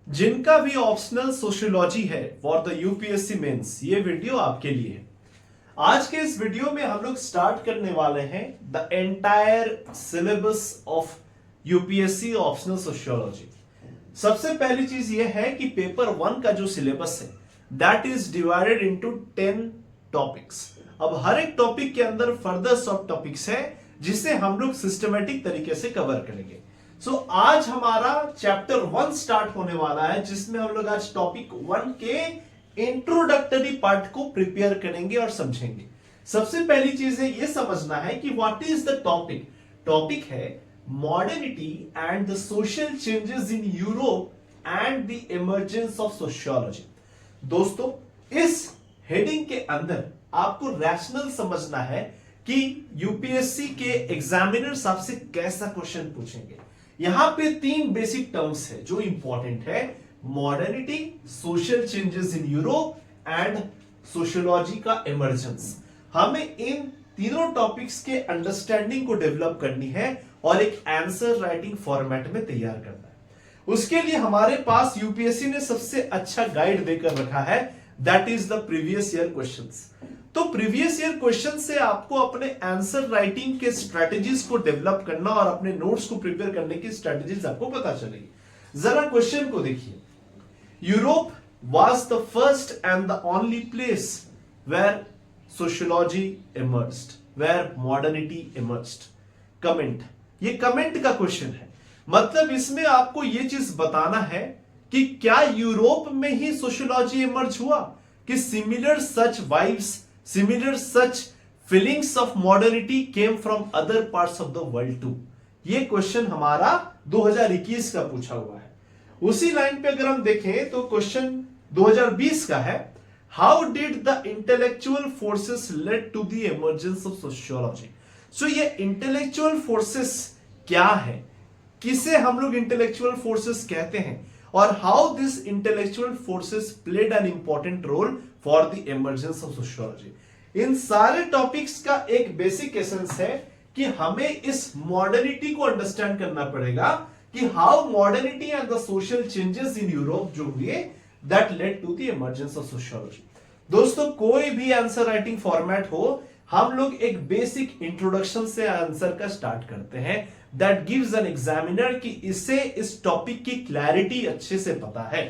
जिनका भी optional sociology है फॉर द यूपीएससी मेंस, ये वीडियो आपके लिए है। आज के इस वीडियो में हम लोग स्टार्ट करने वाले हैं the entire syllabus of UPSC optional sociology. सबसे पहली चीज ये है कि पेपर 1 का जो सिलेबस है that is divided into 10 topics. अब हर एक टॉपिक के अंदर फर्दर सब टॉपिक्स है जिसे हम लोग सिस्टमेटिक तरीके से कवर करेंगे। आज हमारा चैप्टर 1 स्टार्ट होने वाला है, जिसमें हम लोग आज टॉपिक 1 के इंट्रोडक्टरी पार्ट को प्रिपेयर करेंगे और समझेंगे। सबसे पहली चीज है ये समझना है कि what is the topic. Topic है modernity and the social changes in Europe and the emergence of sociology. दोस्तों, इस हेडिंग के अंदर आपको रैशनल समझना है कि यूपीएससी के एग्जामिनर्स आपसे कैसा क्वेश्चन पूछेंगे। यहां पे 3 बेसिक टर्म्स है जो इंपॉर्टेंट है: modernity, social changes in Europe and sociology का इमर्जेंस। हमें इन तीनों टॉपिक्स के अंडरस्टैंडिंग को डेवलप करनी है और एक आंसर राइटिंग फॉर्मेट में तैयार करना है। उसके लिए हमारे पास यूपीएससी ने सबसे अच्छा गाइड देकर रखा है, that is the previous year questions. तो प्रीवियस ईयर क्वेश्चन से आपको अपने आंसर राइटिंग के स्ट्रेटेजीज को डेवलप करना और अपने नोट्स को प्रिपेयर करने की स्ट्रेटेजीज आपको पता चलेगी। जरा क्वेश्चन को देखिए। Europe was the first and the only place where sociology emerged, where modernity emerged. Comment, ये कमेंट का क्वेश्चन है, मतलब इसमें आपको ये चीज बताना है कि क्या यूरोप में ही सोशियोलॉजी इमर्ज हुआ, कि similar such vibes, similar such feelings of modernity came from other parts of the world too। ये क्वेश्चन हमारा 2021 का पूछा हुआ है। उसी लाइन पे अगर हम देखें तो क्वेश्चन 2020 का है, how did the intellectual forces led to the emergence of sociology. So ये इंटेलेक्चुअल फोर्सेस क्या है, किसे हम लोग इंटेलेक्चुअल फोर्सेस कहते हैं, और how this intellectual forces played an important role for the emergence of sociology. इन सारे टॉपिक्स का एक बेसिक एसेंस है कि हमें इस मॉडर्निटी को अंडरस्टैंड करना पड़ेगा कि how modernity and the social changes in Europe जो हुए that led to the emergence of sociology. दोस्तों, कोई भी आंसर राइटिंग फॉर्मेट हो, हम लोग एक बेसिक इंट्रोडक्शन से आंसर का स्टार्ट करते हैं दैट गिव्स एन एग्जामिनर कि इसे इस टॉपिक की क्लैरिटी अच्छे से पता है।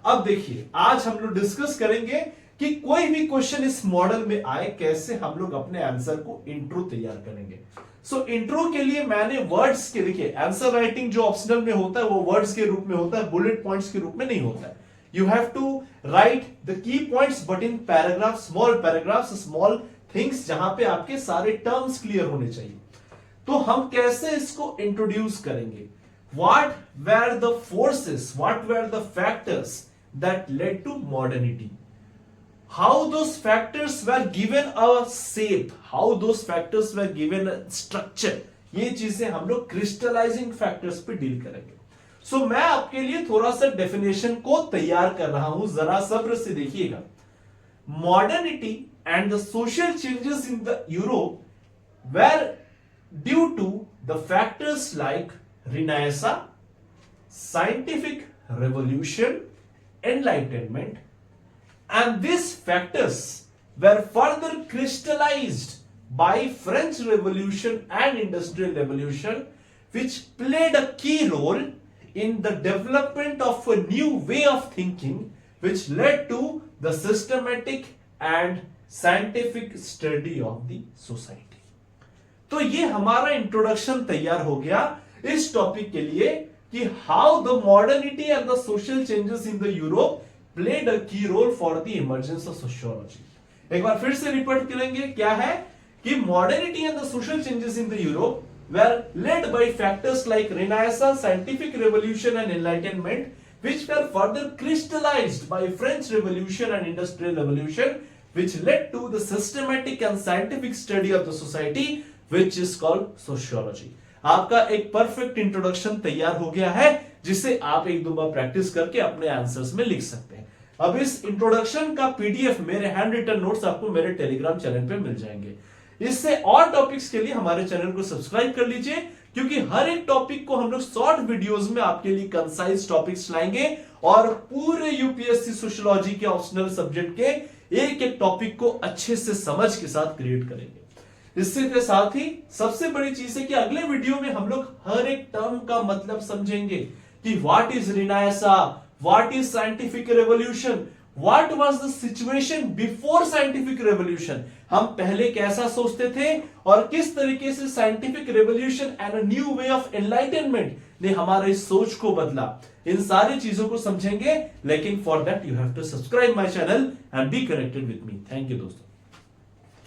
अब देखिए, आज हम लोग डिस्कस करेंगे कि कोई भी क्वेश्चन इस मॉडल में आए, कैसे हम लोग अपने आंसर को इंट्रो तैयार करेंगे। इंट्रो के लिए मैंने वर्ड्स के, देखिए आंसर राइटिंग जो ऑप्शनल में होता है वो वर्ड्स के रूप में होता है, बुलेट पॉइंट्स के रूप में नहीं होता है। You have to write the key points but in paragraph, small paragraphs, small things, जहां पे आपके सारे टर्म्स क्लियर होने चाहिए। तो हम कैसे इसको इंट्रोड्यूस करेंगे? What were the forces, what were the factors that led to modernity, how those factors were given a shape, how those factors were given a structure। ये चीजें हम लोग क्रिस्टलाइजिंग फैक्टर्स पे डील करेंगे। मैं आपके लिए थोड़ा सा डेफिनेशन को तैयार कर रहा हूं, जरा सब्र से देखिएगा। Modernity and the social changes in the Europe were due to the factors like renaissance, scientific revolution, enlightenment, and these factors were further crystallized by French Revolution and Industrial Revolution, which played a key role in the development of a new way of thinking, which led to the systematic and scientific study of the society। तो ये हमारा introduction तैयार हो गया इस topic के लिए कि how the modernity and the social changes in the Europe played a key role for the emergence of sociology। एक बार फिर से रिपीट करेंगे, क्या है कि modernity and the social changes in the Europe were led by factors like Renaissance, scientific revolution and enlightenment, which were further crystallized by French Revolution and Industrial Revolution, which led to the systematic and scientific study of the society, which is called sociology। आपका एक perfect introduction तैयार हो गया है, जिसे आप एक दो बार प्रैक्टिस करके अपने आंसर्स में लिख सकते हैं। अब इस इंट्रोडक्शन का पीडीएफ, मेरे हैंड रिटन नोट्स आपको मेरे टेलीग्राम चैनल पे मिल जाएंगे। इससे और टॉपिक्स के लिए हमारे चैनल को सब्सक्राइब कर लीजिए, क्योंकि हर एक टॉपिक को हम लोग शॉर्ट वीडियोस में आपके लिए कंसाइज टॉपिक्स लाएंगे और पूरे यूपीएससी सोशियोलॉजी के ऑप्शनल सब्जेक्ट के एक एक टॉपिक को अच्छे से समझ के साथ क्रिएट करेंगे। इससे के साथ ही सबसे बड़ी चीज है कि अगले वीडियो में हम लोग हर एक टर्म का मतलब समझेंगे कि what is renaissance, what is scientific revolution, what was the situation before scientific revolution, हम पहले कैसा सोचते थे और किस तरीके से scientific revolution and a new way of enlightenment ने हमारे सोच को बदला। इन सारी चीजों को समझेंगे, लेकिन for that you have to subscribe my channel and be connected with me. Thank you दोस्तों।